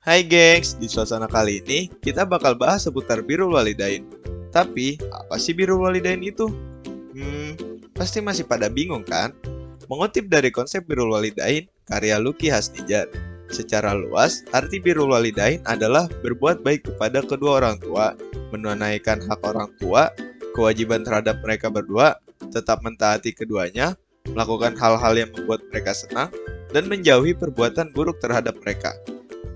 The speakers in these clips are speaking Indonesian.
Hai gengs, di suasana kali ini kita bakal bahas seputar birrul walidain. Tapi, apa sih birrul walidain itu? Pasti masih pada bingung kan? Mengutip dari konsep birrul walidain, karya Lucky Hasnijar. Secara luas, arti birrul walidain adalah berbuat baik kepada kedua orang tua, menunaikan hak orang tua, kewajiban terhadap mereka berdua, tetap mentaati keduanya, melakukan hal-hal yang membuat mereka senang, dan menjauhi perbuatan buruk terhadap mereka.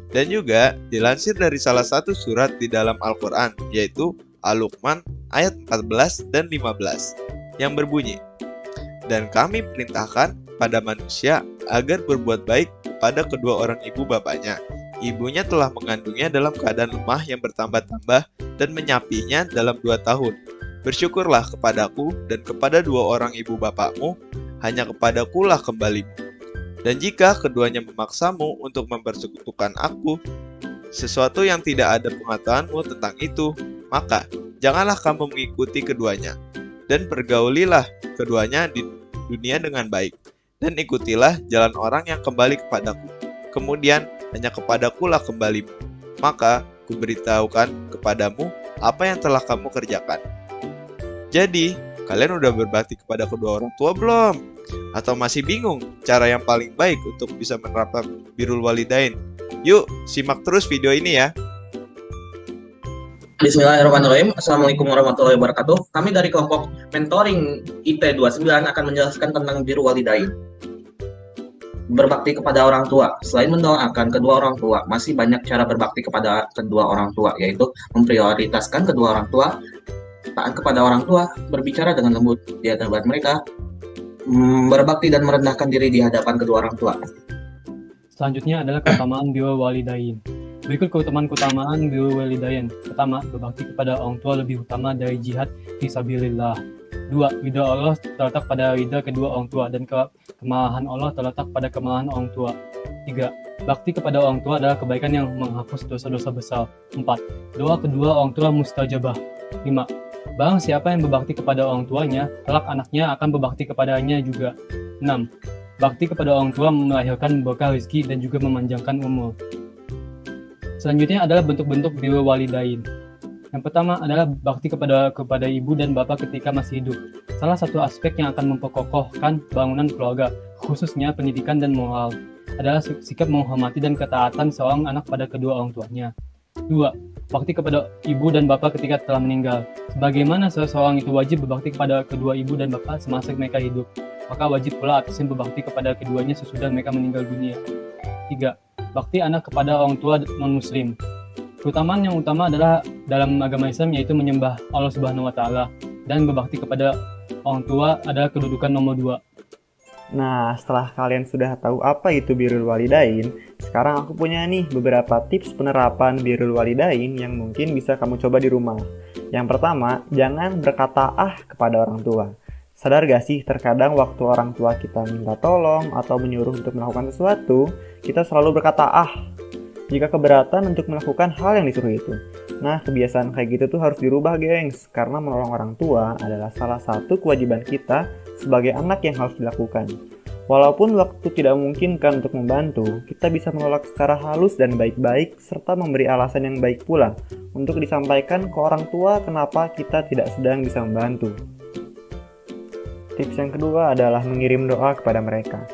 Dan juga dilansir dari salah satu surat di dalam Al-Quran, yaitu Al-Luqman ayat 14 dan 15, yang berbunyi, "Dan kami perintahkan pada manusia agar berbuat baik kepada kedua orang ibu bapaknya. Ibunya telah mengandungnya dalam keadaan lemah yang bertambah-tambah dan menyapinya dalam 2 tahun. Bersyukurlah kepadaku dan kepada dua orang ibu bapakmu, hanya kepadakulah kembalimu. Dan jika keduanya memaksamu untuk mempersekutukan aku, sesuatu yang tidak ada pengetahuanmu tentang itu, maka janganlah kamu mengikuti keduanya. Dan pergaulilah keduanya di dunia dengan baik. Dan ikutilah jalan orang yang kembali kepadaku. Kemudian hanya kepadakulah kembalimu. Maka kuberitahukan kepadamu apa yang telah kamu kerjakan." Jadi, kalian udah berbakti kepada kedua orang tua belum? Atau masih bingung cara yang paling baik untuk bisa menerapkan birrul walidain? Yuk, simak terus video ini ya. Bismillahirrahmanirrahim. Assalamualaikum warahmatullahi wabarakatuh. Kami dari kelompok mentoring IT29 akan menjelaskan tentang birrul walidain. Berbakti kepada orang tua. Selain mendoakan kedua orang tua, masih banyak cara berbakti kepada kedua orang tua, yaitu memprioritaskan kedua orang tua, taat kepada orang tua, berbicara dengan lembut di hadapan mereka, berbakti dan merendahkan diri di hadapan kedua orang tua. Selanjutnya adalah keutamaan birrul walidain. Berikut keutamaan birrul walidain. Pertama, berbakti kepada orang tua lebih utama dari jihad fisabilillah. 2. Ridha Allah terletak pada ridha kedua orang tua dan kemarahan Allah terletak pada kemarahan orang tua. 3. Bakti kepada orang tua adalah kebaikan yang menghapus dosa-dosa besar. 4. Doa kedua orang tua mustajabah. 5. Barang siapa yang berbakti kepada orang tuanya, kelak anaknya akan berbakti kepadanya juga. 6. Bakti kepada orang tua melahirkan berkah rezeki dan juga memanjangkan umur. Selanjutnya adalah bentuk-bentuk birrul walidain. Yang pertama adalah bakti kepada ibu dan bapak ketika masih hidup. Salah satu aspek yang akan memperkokohkan bangunan keluarga, khususnya pendidikan dan moral, adalah sikap menghormati dan ketaatan seorang anak pada kedua orang tuanya. 2. Bakti kepada ibu dan bapak ketika telah meninggal. Sebagaimana seseorang itu wajib berbakti kepada kedua ibu dan bapak semasa mereka hidup, maka wajib pula atasnya berbakti kepada keduanya sesudah mereka meninggal dunia. 3. Bakti anak kepada orang tua non-muslim. Keutamaan yang utama adalah dalam agama Islam, yaitu menyembah Allah Subhanahu wa Ta'ala, dan berbakti kepada orang tua adalah kedudukan nomor 2. Nah, setelah kalian sudah tahu apa itu birrul walidain, sekarang aku punya nih beberapa tips penerapan birrul walidain yang mungkin bisa kamu coba di rumah. Yang pertama, jangan berkata kepada orang tua. Sadar gak sih, terkadang waktu orang tua kita minta tolong atau menyuruh untuk melakukan sesuatu, kita selalu berkata jika keberatan untuk melakukan hal yang disuruh itu. Nah, kebiasaan kayak gitu tuh harus dirubah, gengs, karena menolong orang tua adalah salah satu kewajiban kita sebagai anak yang harus dilakukan. Walaupun waktu tidak memungkinkan untuk membantu, kita bisa menolak secara halus dan baik-baik, serta memberi alasan yang baik pula untuk disampaikan ke orang tua kenapa kita tidak sedang bisa membantu. Tips yang kedua adalah mengirim doa kepada mereka.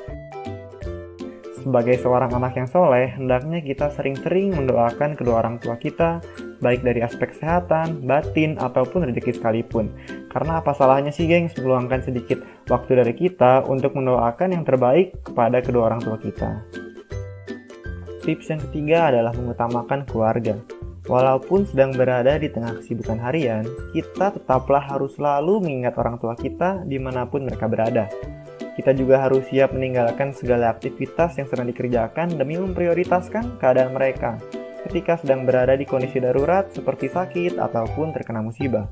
Sebagai seorang anak yang soleh, hendaknya kita sering-sering mendoakan kedua orang tua kita, baik dari aspek kesehatan, batin, ataupun rezeki sekalipun. Karena apa salahnya sih, gengs, meluangkan sedikit waktu dari kita untuk mendoakan yang terbaik kepada kedua orang tua kita. Tips yang ketiga adalah mengutamakan keluarga. Walaupun sedang berada di tengah kesibukan harian, kita tetaplah harus selalu mengingat orang tua kita dimanapun mereka berada. Kita juga harus siap meninggalkan segala aktivitas yang sedang dikerjakan demi memprioritaskan keadaan mereka ketika sedang berada di kondisi darurat seperti sakit ataupun terkena musibah.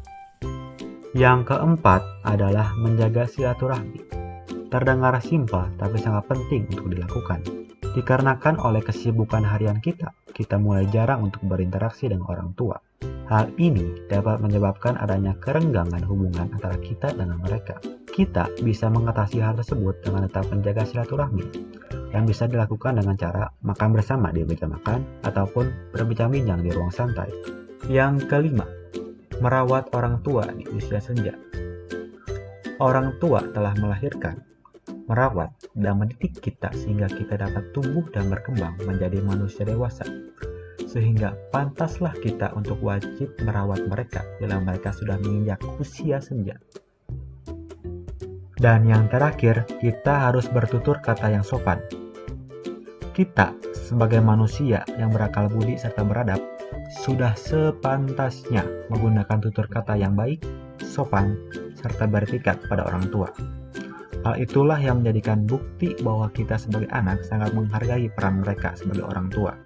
Yang keempat adalah menjaga silaturahmi. Terdengar simpel tapi sangat penting untuk dilakukan. Dikarenakan oleh kesibukan harian kita mulai jarang untuk berinteraksi dengan orang tua. Hal ini dapat menyebabkan adanya kerenggangan hubungan antara kita dengan mereka. Kita bisa mengatasi hal tersebut dengan tetap menjaga silaturahmi. yang bisa dilakukan dengan cara makan bersama di meja makan ataupun berbincang-bincang di ruang santai. Yang kelima, merawat orang tua di usia senja. Orang tua telah melahirkan, merawat, dan mendidik kita sehingga kita dapat tumbuh dan berkembang menjadi manusia dewasa. Sehingga pantaslah kita untuk wajib merawat mereka bila mereka sudah menginjak usia senja. Dan yang terakhir, kita harus bertutur kata yang sopan. Kita, sebagai manusia yang berakal budi serta beradab, sudah sepantasnya menggunakan tutur kata yang baik, sopan, serta beretikat pada orang tua. Hal itulah yang menjadikan bukti bahwa kita sebagai anak sangat menghargai peran mereka sebagai orang tua.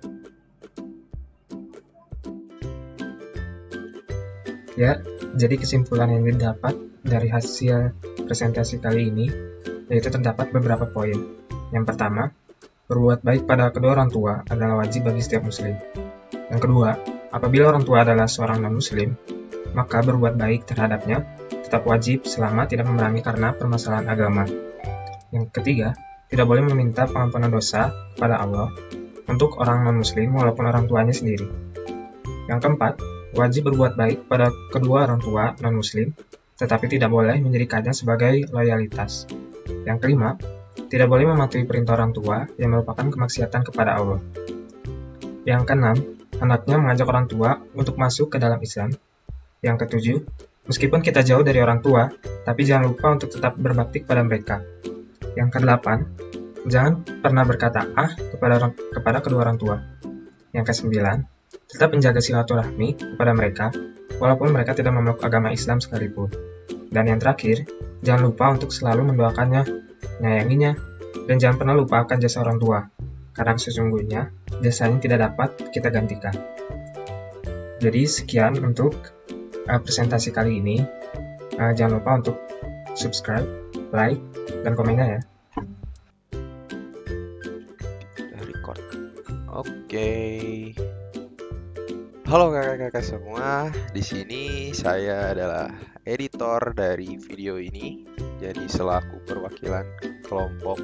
Ya, jadi kesimpulan yang didapat dari hasil presentasi kali ini yaitu terdapat beberapa poin. Yang pertama, berbuat baik pada kedua orang tua adalah wajib bagi setiap muslim. Yang kedua, apabila orang tua adalah seorang non-muslim, maka berbuat baik terhadapnya tetap wajib selama tidak memerangi karena permasalahan agama. Yang ketiga, tidak boleh meminta pengampunan dosa kepada Allah untuk orang non-muslim walaupun orang tuanya sendiri. Yang keempat, wajib berbuat baik pada kedua orang tua non-muslim, tetapi tidak boleh menjadikannya sebagai loyalitas. Yang kelima, tidak boleh mematuhi perintah orang tua yang merupakan kemaksiatan kepada Allah. Yang keenam, hendaknya mengajak orang tua untuk masuk ke dalam Islam. Yang ketujuh, meskipun kita jauh dari orang tua, tapi jangan lupa untuk tetap berbakti kepada mereka. Yang kedelapan, jangan pernah berkata kepada kedua orang tua. Yang kesembilan, tetap menjaga silaturahmi kepada mereka, walaupun mereka tidak memeluk agama Islam sekalipun. Dan yang terakhir, jangan lupa untuk selalu mendoakannya, menyayanginya, dan jangan pernah lupakan jasa orang tua, karena sesungguhnya jasanya tidak dapat kita gantikan. Jadi sekian untuk presentasi kali ini. Jangan lupa untuk subscribe, like, dan komennya ya. Record. Oke. Halo kakak-kakak semua. Di sini saya adalah editor dari video ini. Jadi selaku perwakilan kelompok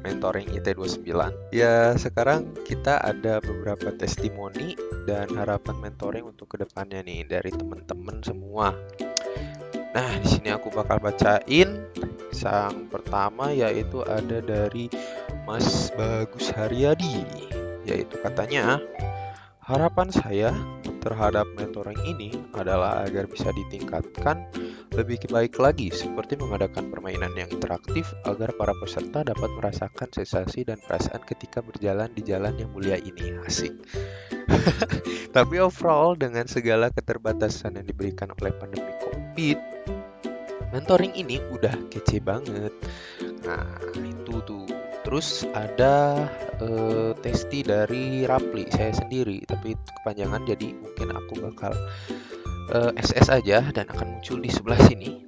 mentoring IT29. Ya, sekarang kita ada beberapa testimoni dan harapan mentoring untuk kedepannya nih dari teman-teman semua. Nah, di sini aku bakal bacain. Sang pertama yaitu ada dari Mas Bagus Haryadi, yaitu katanya, harapan saya terhadap mentoring ini adalah agar bisa ditingkatkan lebih baik lagi, seperti mengadakan permainan yang interaktif agar para peserta dapat merasakan sensasi dan perasaan ketika berjalan di jalan yang mulia ini. Asik. Tapi overall dengan segala keterbatasan yang diberikan oleh pandemi COVID, mentoring ini udah kece banget. Nah, itu tuh. Terus ada testi dari Rapli, saya sendiri, tapi kepanjangan jadi mungkin aku bakal SS aja dan akan muncul di sebelah sini.